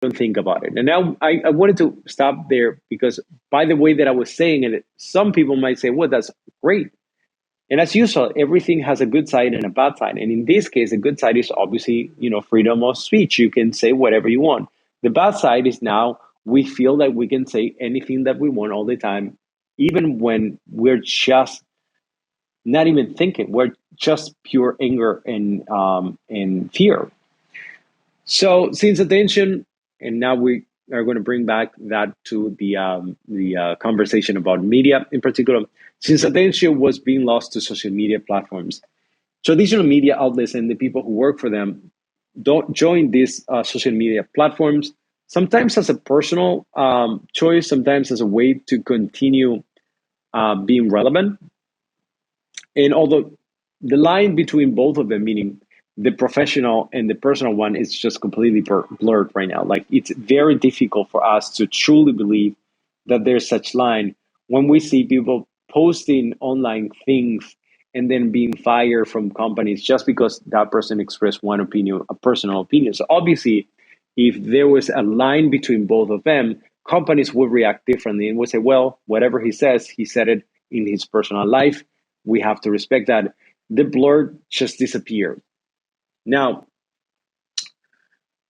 don't think about it. And now I wanted to stop there because by the way that I was saying it, some people might say, well, that's great. And as usual, everything has a good side and a bad side. And in this case, the good side is obviously, freedom of speech. You can say whatever you want. The bad side is now we feel that we can say anything that we want all the time, even when we're just not even thinking. We're just pure anger and fear. So since attention, and now we are going to bring back that to the conversation about media in particular. Since attention was being lost to social media platforms, traditional media outlets and the people who work for them don't join these social media platforms. Sometimes as a personal choice, sometimes as a way to continue being relevant. And although the line between both of them, meaning the professional and the personal one, is just completely blurred right now. Like it's very difficult for us to truly believe that there's such line when we see people posting online things and then being fired from companies just because that person expressed one opinion, a personal opinion. So obviously, if there was a line between both of them, companies would react differently and would say, well, whatever he says, he said it in his personal life. We have to respect that. The blur just disappeared. Now,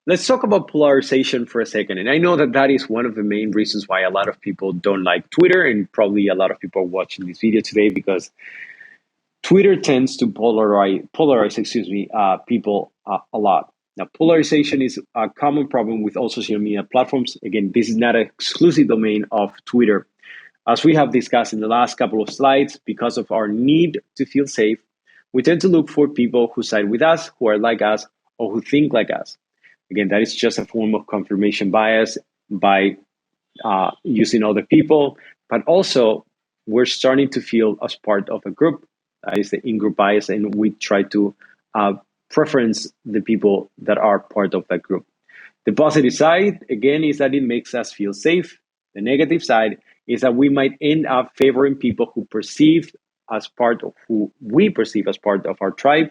let's talk about polarization for a second. And I know that that is one of the main reasons why a lot of people don't like Twitter, and probably a lot of people are watching this video today because Twitter tends to polarize people a lot. Now, polarization is a common problem with all social media platforms. Again, this is not an exclusive domain of Twitter. As we have discussed in the last couple of slides, because of our need to feel safe, we tend to look for people who side with us, who are like us, or who think like us. Again, that is just a form of confirmation bias by using other people, but also we're starting to feel as part of a group. That is the in-group bias, and we try to preference the people that are part of that group. The positive side, again, is that it makes us feel safe. The negative side is that we might end up favoring people who perceive as part of who we perceive as part of our tribe.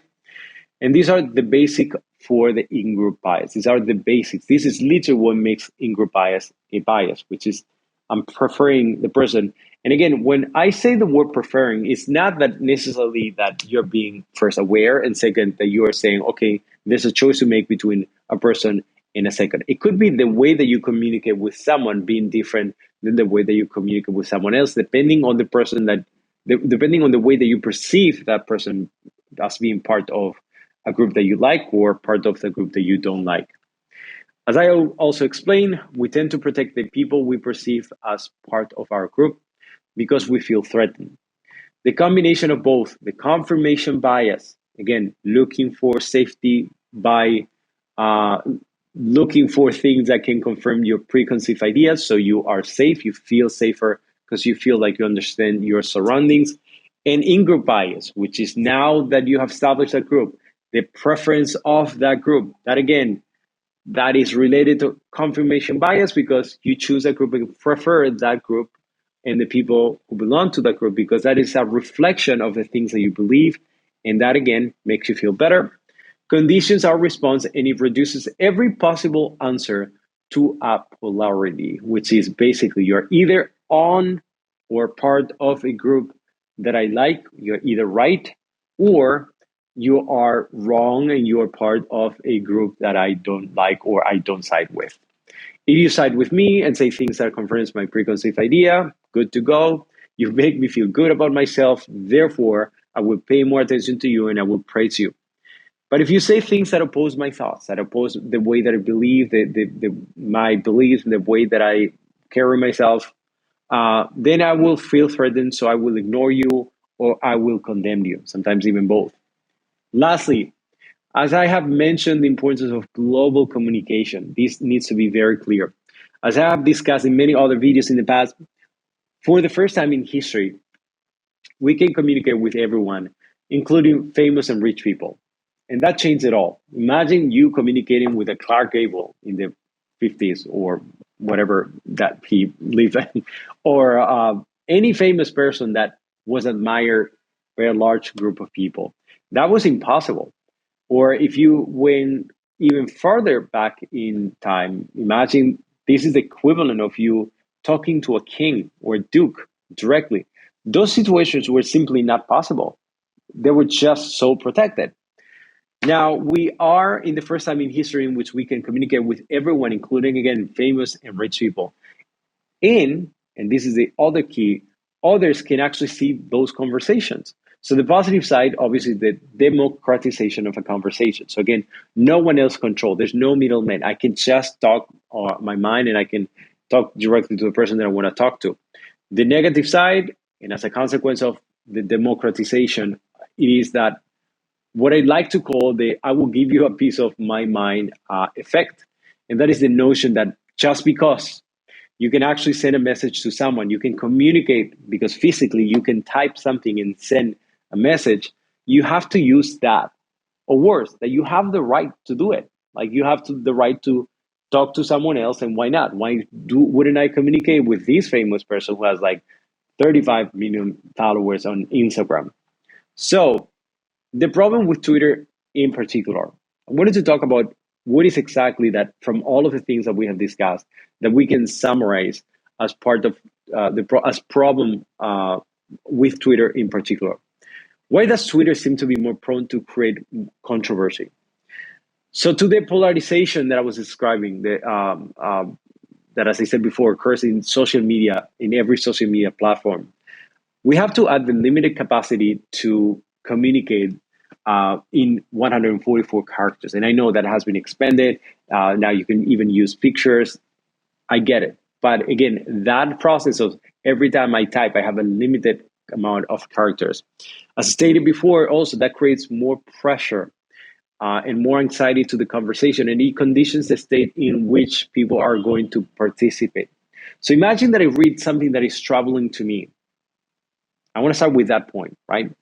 And these are the basic for the in-group bias. These are the basics. This is literally what makes in-group bias a bias, which is I'm preferring the person. And again, when I say the word preferring, it's not that necessarily that you're being first aware, and second, that you are saying, okay, there's a choice to make between a person and a second. It could be the way that you communicate with someone being different than the way that you communicate with someone else, depending on the person depending on the way that you perceive that person as being part of a group that you like or part of the group that you don't like. As I also explained, we tend to protect the people we perceive as part of our group because we feel threatened. The combination of both, the confirmation bias, again, looking for safety by looking for things that can confirm your preconceived ideas so you are safe, you feel safer because you feel like you understand your surroundings, and in-group bias, which is now that you have established a group, the preference of that group, that again, that is related to confirmation bias because you choose a group and prefer that group and the people who belong to that group because that is a reflection of the things that you believe. And that again makes you feel better. Conditions our response and it reduces every possible answer to a polarity, which is basically you're either on or part of a group that I like, you're either right or you are wrong and you are part of a group that I don't like or I don't side with. If you side with me and say things that confirms my preconceived idea, good to go. You make me feel good about myself. Therefore, I will pay more attention to you and I will praise you. But if you say things that oppose my thoughts, that oppose the way that I believe, my beliefs, the way that I carry myself, then I will feel threatened. So I will ignore you or I will condemn you, sometimes even both. Lastly, as I have mentioned the importance of global communication, this needs to be very clear. As I have discussed in many other videos in the past, for the first time in history, we can communicate with everyone, including famous and rich people. And that changed it all. Imagine you communicating with a Clark Gable in the 50s or whatever that he lived in, or any famous person that was admired by a large group of people. That was impossible. Or if you went even further back in time, imagine this is the equivalent of you talking to a king or a duke directly. Those situations were simply not possible. They were just so protected. Now, we are in the first time in history in which we can communicate with everyone, including, again, famous and rich people. And this is the other key, others can actually see those conversations. So the positive side, obviously, the democratization of a conversation. So again, no one else control. There's no middleman. I can just talk my mind, and I can talk directly to the person that I want to talk to. The negative side, and as a consequence of the democratization, it is that what I like to call the "I will give you a piece of my mind" effect, and that is the notion that just because you can actually send a message to someone, you can communicate because physically you can type something and send a message, you have to use that. Or worse, that you have the right to do it. Like you have the right to talk to someone else, and why not? Wouldn't I communicate with this famous person who has like 35 million followers on Instagram? So the problem with Twitter in particular, I wanted to talk about what is exactly that from all of the things that we have discussed that we can summarize as part of as problem with Twitter in particular. Why does Twitter seem to be more prone to create controversy? So to the polarization that I was describing, that as I said before occurs in social media, in every social media platform, we have to add the limited capacity to communicate in 144 characters. And I know that has been expanded. Now you can even use pictures. I get it. But again, that process of every time I type, I have a limited amount of characters. As stated before, also that creates more pressure and more anxiety to the conversation, and it conditions the state in which people are going to participate. So imagine that I read something that is troubling to me. I want to start with that point, right?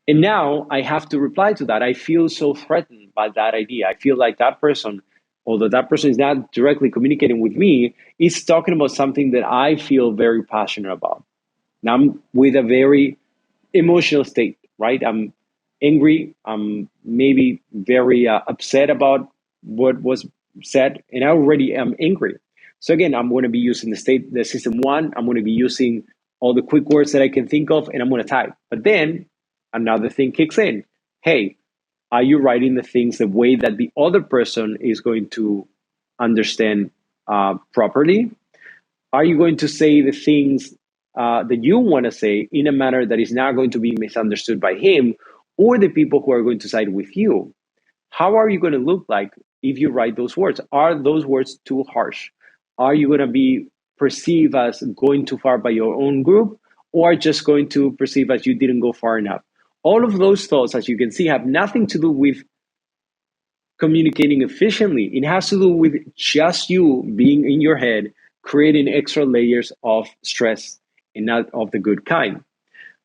And now I have to reply to that. I feel so threatened by that idea. I feel like that person, although that person is not directly communicating with me, is talking about something that I feel very passionate about. Now I'm with a very emotional state, right? I'm angry. I'm maybe very upset about what was said, and I already am angry. So again, I'm going to be using the system one. I'm going to be using all the quick words that I can think of, and I'm going to type. But then another thing kicks in. Hey, are you writing the things the way that the other person is going to understand properly? Are you going to say the things that you want to say in a manner that is not going to be misunderstood by him or the people who are going to side with you? How are you going to look like if you write those words? Are those words too harsh? Are you going to be perceived as going too far by your own group, or just going to perceive as you didn't go far enough? All of those thoughts, as you can see, have nothing to do with communicating efficiently. It has to do with just you being in your head, creating extra layers of stress and not of the good kind.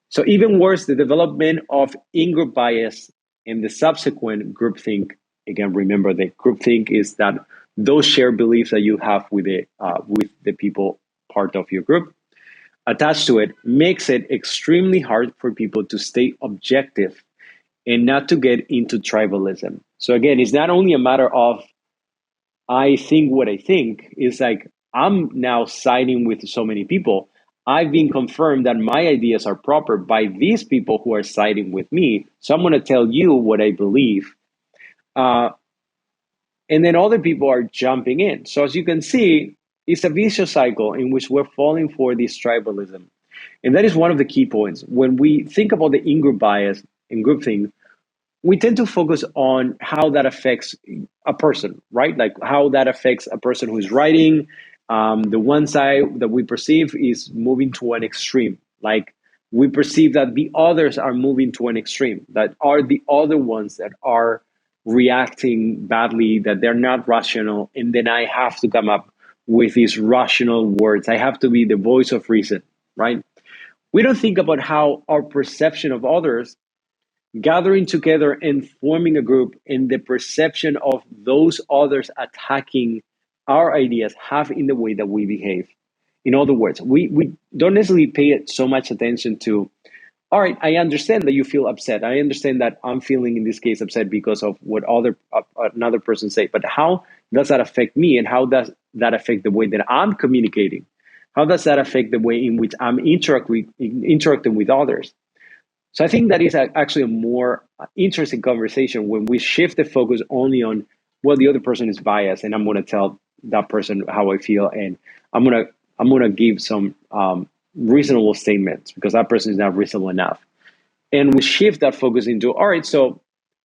So, even worse, the development of in group bias and the subsequent groupthink. Again, remember that groupthink is that those shared beliefs that you have with the people part of your group attached to it makes it extremely hard for people to stay objective and not to get into tribalism. So again, it's not only a matter of I think what I think, it's like I'm now siding with so many people. I've been confirmed that my ideas are proper by these people who are siding with me. So I'm going to tell you what I believe. Uh, and then other people are jumping in. So as you can see, it's a vicious cycle in which we're falling for this tribalism. And that is one of the key points. When we think about the in-group bias and groupthink, we tend to focus on how that affects a person, right? Like how that affects a person who's writing. The one side that we perceive is moving to an extreme. Like we perceive that the others are moving to an extreme, that are the other ones that are reacting badly, that they're not rational. And then I have to come up with these rational words. I have to be the voice of reason, right? We don't think about how our perception of others gathering together and forming a group and the perception of those others attacking our ideas have in the way that we behave. In other words, we don't necessarily pay so much attention to all right, I understand that you feel upset. I understand that I'm feeling in this case upset because of what another person said. But how does that affect me, and how does that affect the way that I'm communicating? How does that affect the way in which I'm interacting with others? So I think that is actually a more interesting conversation when we shift the focus only on, well, the other person is biased, and I'm going to tell that person how I feel, and I'm gonna give some reasonable statements because that person is not reasonable enough. And we shift that focus into, all right, so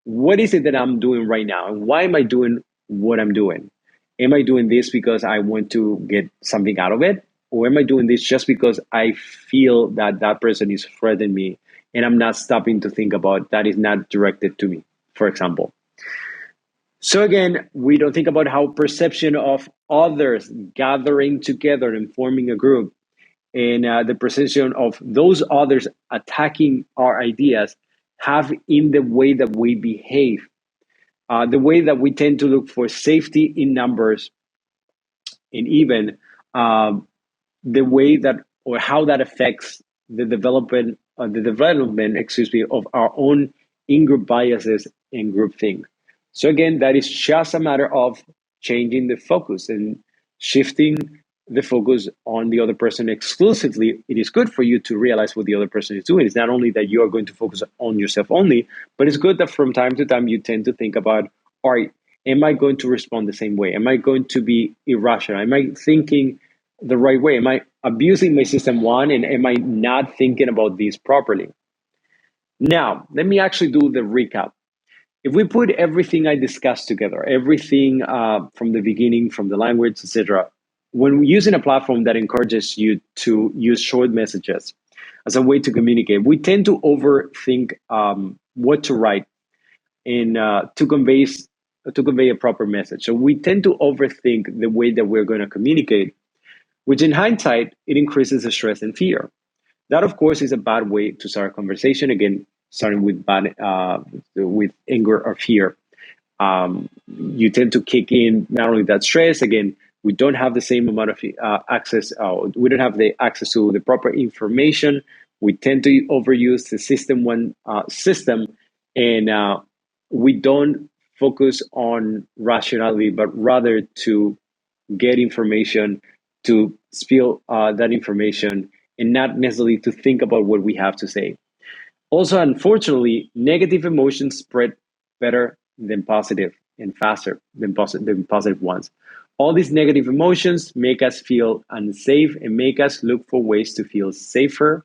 what is it that I'm doing right now, and why am I doing what I'm doing? Am I doing this because I want to get something out of it, or am I doing this just because I feel that that person is threatening me, and I'm not stopping to think about that is not directed to me, for example? So again, we don't think about how perception of others gathering together and forming a group, and the perception of those others attacking our ideas have in the way that we behave, the way that we tend to look for safety in numbers, and even um, the way that, or how that affects the development, excuse me, of our own in-group biases and groupthink. So again, that is just a matter of changing the focus and shifting the focus on the other person exclusively. It is good for you to realize what the other person is doing. It's not only that you are going to focus on yourself only, but it's good that from time to time you tend to think about, all right, am I going to respond the same way? Am I going to be irrational? Am I thinking the right way? Am I abusing my system one, and am I not thinking about this properly? Now, let me actually do the recap. If we put everything I discussed together, everything from the beginning, from the language, etc., when we're using a platform that encourages you to use short messages as a way to communicate, we tend to overthink what to write in to convey a proper message. So we tend to overthink the way that we're going to communicate, which in hindsight, it increases the stress and fear. That, of course, is a bad way to start a conversation. Again, starting with anger or fear. You tend to kick in not only that stress. Again, we don't have the same amount of access. We don't have the access to the proper information. We tend to overuse the system, and we don't focus on rationality, but rather to get information, to spill that information, and not necessarily to think about what we have to say. Also, unfortunately, negative emotions spread better than positive and faster than positive ones. All these negative emotions make us feel unsafe and make us look for ways to feel safer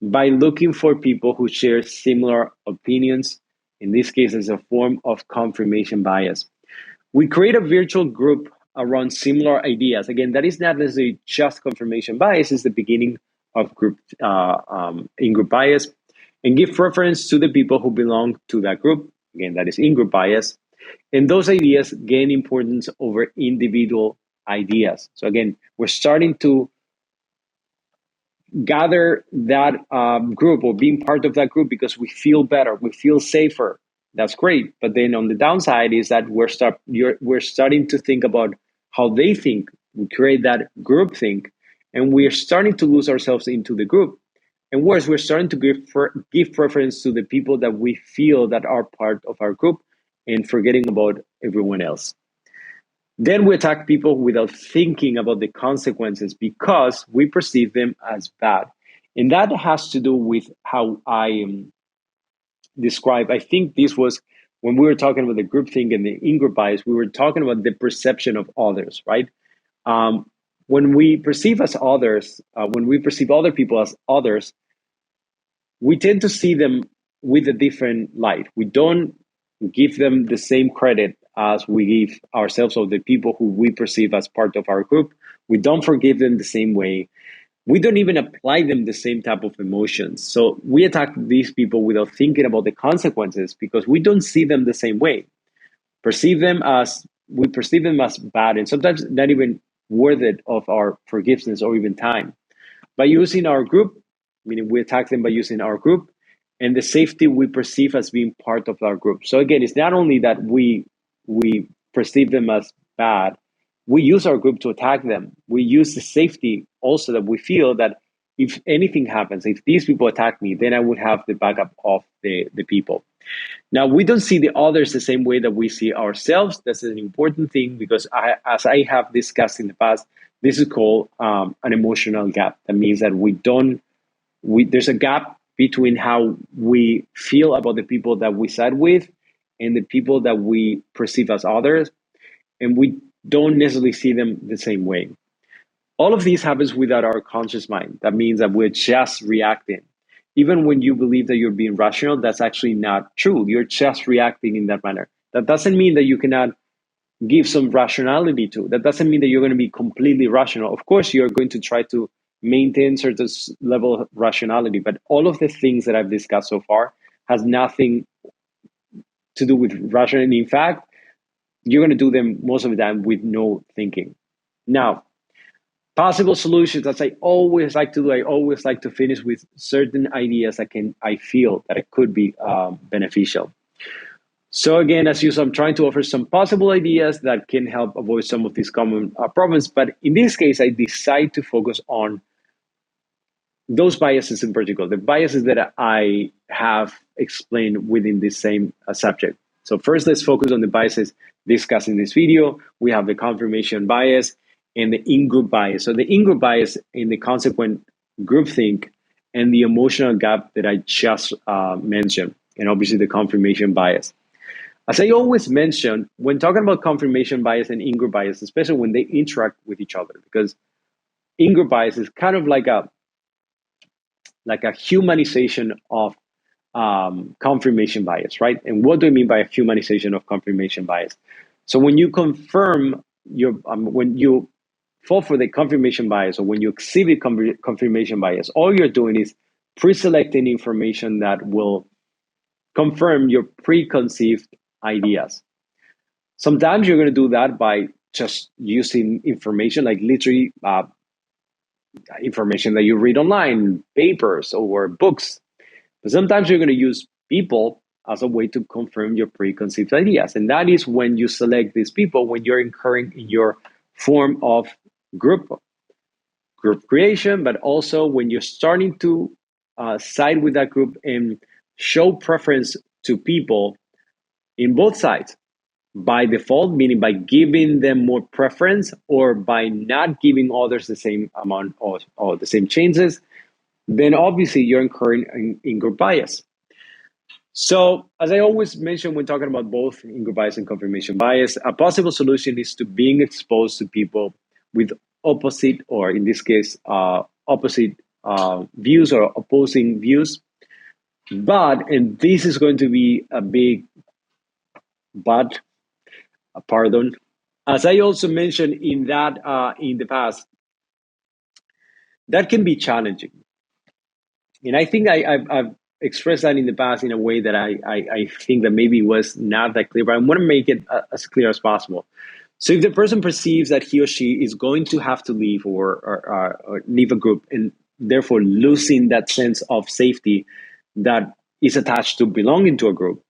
by looking for people who share similar opinions. In this case, as a form of confirmation bias. We create a virtual group around similar ideas. Again, that is not necessarily just confirmation bias, it's the beginning of in-group bias, and give preference to the people who belong to that group. Again, that is in-group bias. And those ideas gain importance over individual ideas. So again, we're starting to gather that group or being part of that group because we feel better, we feel safer. That's great. But then on the downside is that we're starting to think about how they think. We create that group think, and we're starting to lose ourselves into the group. And worse, we're starting to give preference to the people that we feel that are part of our group, and forgetting about everyone else. Then we attack people without thinking about the consequences because we perceive them as bad. And that has to do with how I describe. I think this was when we were talking about the group thing and the in-group bias, we were talking about the perception of others, right? When we perceive as others, when we perceive other people as others, we tend to see them with a different light. We don't give them the same credit as we give ourselves or the people who we perceive as part of our group. We don't forgive them the same way. We don't even apply them the same type of emotions. So we attack these people without thinking about the consequences because we don't see them the same way. We perceive them as bad, and sometimes not even worth it of our forgiveness or even time. By using our group, meaning we attack them by using our group, and the safety we perceive as being part of our group. So again, it's not only that we perceive them as bad, we use our group to attack them. We use the safety also that we feel that if anything happens, if these people attack me, then I would have the backup of the people. Now, we don't see the others the same way that we see ourselves. That's an important thing because, as I have discussed in the past, this is called an emotional gap. That means that there's a gap between how we feel about the people that we side with and the people that we perceive as others, and we don't necessarily see them the same way. All of this happens without our conscious mind. That means that we're just reacting. Even when you believe that you're being rational, that's actually not true. You're just reacting in that manner. That doesn't mean that you cannot give some rationality to. That doesn't mean that you're going to be completely rational. Of course, you're going to try to maintain certain level of rationality, but all of the things that I've discussed so far has nothing to do with rationality. In fact, you're going to do them most of the time with no thinking. Now, possible solutions, as I always like to do, I always like to finish with certain ideas that I feel that it could be beneficial. So again, as usual, I'm trying to offer some possible ideas that can help avoid some of these common problems. But in this case, I decide to focus on those biases in particular, the biases that I have explained within this same subject. So first, let's focus on the biases discussed in this video. We have the confirmation bias and the in-group bias. So the in-group bias and the consequent groupthink and the emotional gap that I just mentioned, and obviously the confirmation bias. As I always mention, when talking about confirmation bias and in-group bias, especially when they interact with each other, because in-group bias is kind of like a humanization of confirmation bias, right? And what do I mean by a humanization of confirmation bias? So when you when you fall for the confirmation bias, or when you exhibit confirmation bias, all you're doing is pre-selecting information that will confirm your preconceived ideas. Sometimes you're going to do that by just using information, like literally information that you read online, papers or books. But sometimes you're going to use people as a way to confirm your preconceived ideas. And that is when you select these people, when you're incurring in your form of group creation, but also when you're starting to side with that group and show preference to people in both sides by default, meaning by giving them more preference or by not giving others the same amount or the same chances, then obviously you're incurring in group bias. So, as I always mention when talking about both in-group bias and confirmation bias, a possible solution is to being exposed to people with opposite, or in this case, opposite views or opposing views. But, and this is going to be a big but, pardon, as I also mentioned in the past, that can be challenging. And I think I've expressed that in the past in a way that I think that maybe was not that clear, but I want to make it as clear as possible. So if the person perceives that he or she is going to have to leave or leave a group, and therefore losing that sense of safety that is attached to belonging to a group,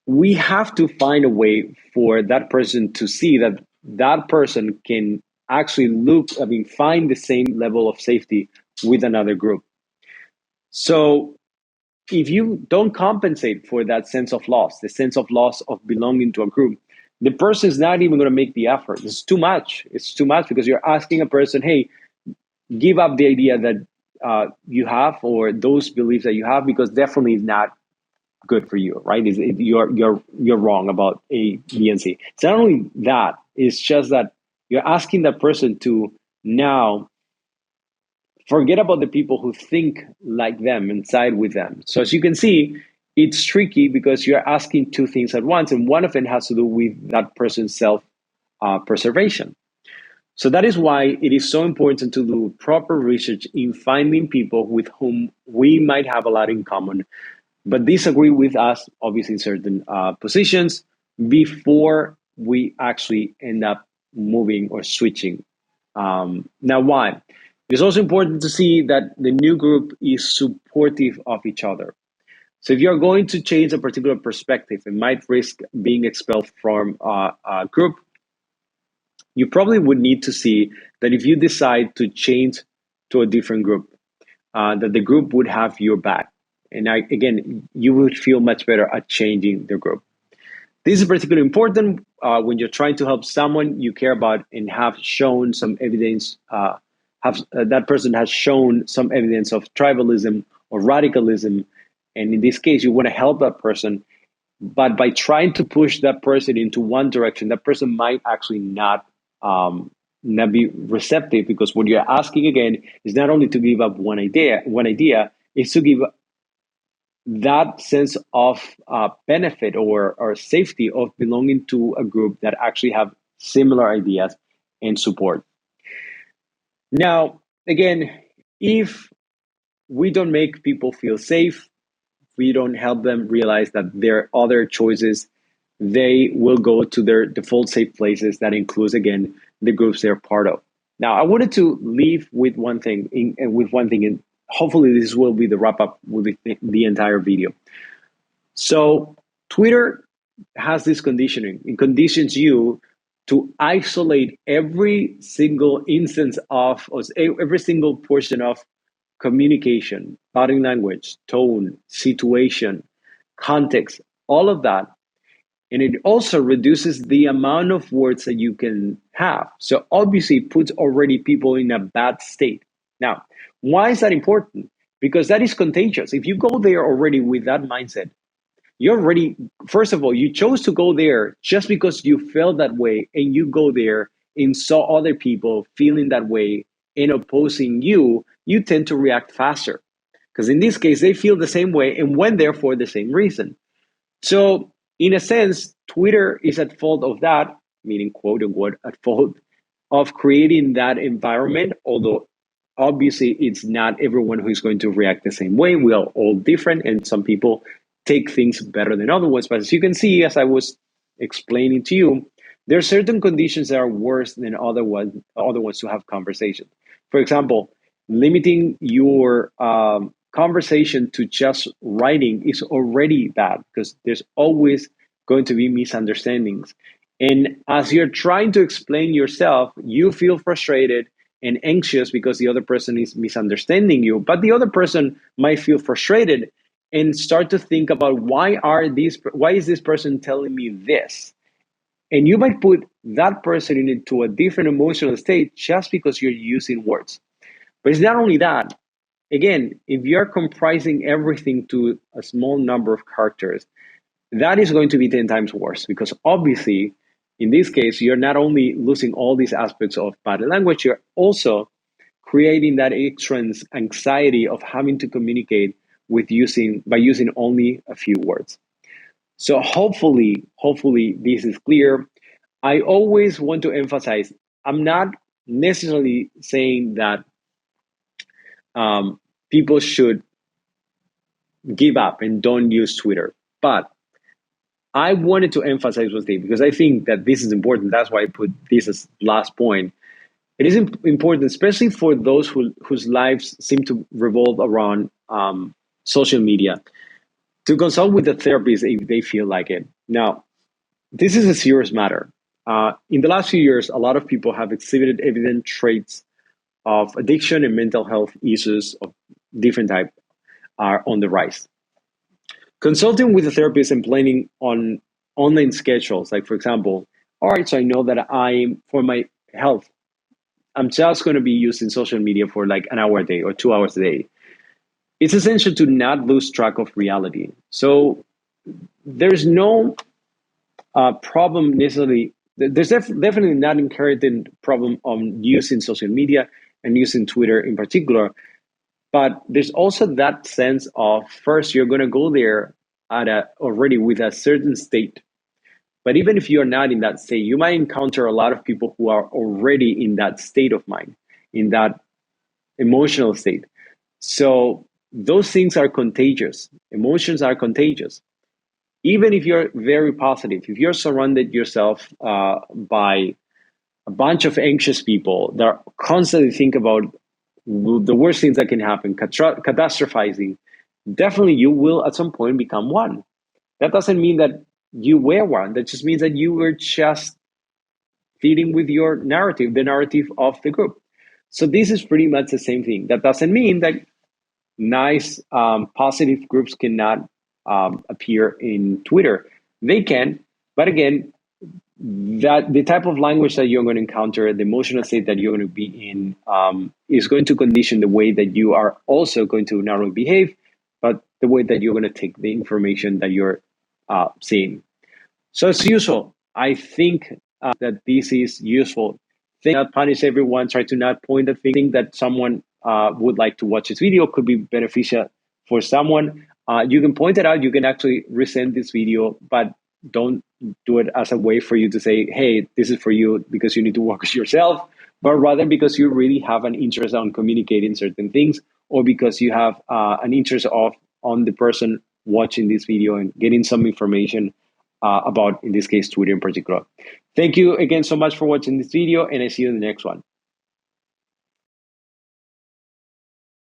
we have to find a way for that person to see that that person can actually find the same level of safety with another group. So if you don't compensate for that sense of loss, the sense of loss of belonging to a group, the person is not even going to make the effort. It's too much. It's too much because you're asking a person, hey, give up the idea that you have or those beliefs that you have, because definitely is not good for you, right? You're wrong about A, B, and C. It's not only that, it's just that you're asking that person to now forget about the people who think like them and side with them. So as you can see, it's tricky because you're asking two things at once, and one of them has to do with that person's self preservation. So that is why it is so important to do proper research in finding people with whom we might have a lot in common, but disagree with us, obviously, in certain positions before we actually end up moving or switching. Now, why? It's also important to see that the new group is supportive of each other. So if you're going to change a particular perspective and might risk being expelled from a group, you probably would need to see that if you decide to change to a different group, that the group would have your back. And again, you would feel much better at changing the group. This is particularly important when you're trying to help someone you care about and have shown some evidence, that person has shown some evidence of tribalism or radicalism. And in this case, you want to help that person. But by trying to push that person into one direction, that person might actually not be receptive, because what you're asking again is not only to give up one idea, is to give that sense of benefit or safety of belonging to a group that actually have similar ideas and support. Now, again, if we don't make people feel safe, we don't help them realize that there are other choices, they will go to their default safe places. That includes, again, the groups they're part of. Now, I wanted to leave with one thing, and hopefully this will be the wrap up with the entire video. So Twitter has this conditioning. It conditions you to isolate every single instance of, or every single portion of communication, body language, tone, situation, context, all of that. And it also reduces the amount of words that you can have. So obviously it puts already people in a bad state. Now, why is that important? Because that is contagious. If you go there already with that mindset, you're already, first of all, you chose to go there just because you felt that way, and you go there and saw other people feeling that way and opposing you, you tend to react faster. Because in this case, they feel the same way and went there for the same reason. So, in a sense, Twitter is at fault of that, meaning quote unquote, at fault of creating that environment, although obviously it's not everyone who's going to react the same way. We are all different, and some people take things better than other ones. But as you can see, as I was explaining to you, there are certain conditions that are worse than other ones to have conversation. For example, limiting your conversation to just writing is already bad, because there's always going to be misunderstandings. And as you're trying to explain yourself, you feel frustrated and anxious because the other person is misunderstanding you, but the other person might feel frustrated and start to think about why is this person telling me this? And you might put that person into a different emotional state just because you're using words. But it's not only that. Again, if you're comprising everything to a small number of characters, that is going to be 10 times worse, because obviously, in this case, you're not only losing all these aspects of body language, you're also creating that extra anxiety of having to communicate by using only a few words. So hopefully this is clear. I always want to emphasize, I'm not necessarily saying that people should give up and don't use Twitter, but I wanted to emphasize one thing, because I think that this is important. That's why I put this as last point. It is important, especially for those whose lives seem to revolve around social media, to consult with a therapist if they feel like it. Now, this is a serious matter. In the last few years, a lot of people have exhibited evident traits of addiction and mental health issues of different type are on the rise. Consulting with a therapist and planning on online schedules, like for example, all right, so I know that for my health, I'm just going to be using social media for like an hour a day or 2 hours a day. It's essential to not lose track of reality. So there's no problem necessarily. There's definitely not inherent problem on using social media and using Twitter in particular. But there's also that sense of, first, you're going to go there already with a certain state. But even if you're not in that state, you might encounter a lot of people who are already in that state of mind, in that emotional state. So those things are contagious. Emotions are contagious. Even if you're very positive, if you're surrounded yourself by a bunch of anxious people that are constantly think about the worst things that can happen, catastrophizing, definitely you will at some point become one. That doesn't mean that you were one. That just means that you were just feeding with your narrative, the narrative of the group. So this is pretty much the same thing. That doesn't mean that nice, positive groups cannot appear in Twitter. They can, but again, that the type of language that you're going to encounter, the emotional state that you're going to be in, is going to condition the way that you are also going to not only behave, but the way that you're going to take the information that you're seeing. So as usual, I think that this is useful. Think not punish everyone. Try to not point the thing that someone would like to watch this video could be beneficial for someone. You can point it out. You can actually resend this video, but don't do it as a way for you to say, "Hey, this is for you," because you need to work yourself, but rather because you really have an interest on communicating certain things, or because you have an interest of on the person watching this video and getting some information about, in this case, Twitter in particular. Thank you again so much for watching this video, and I see you in the next one.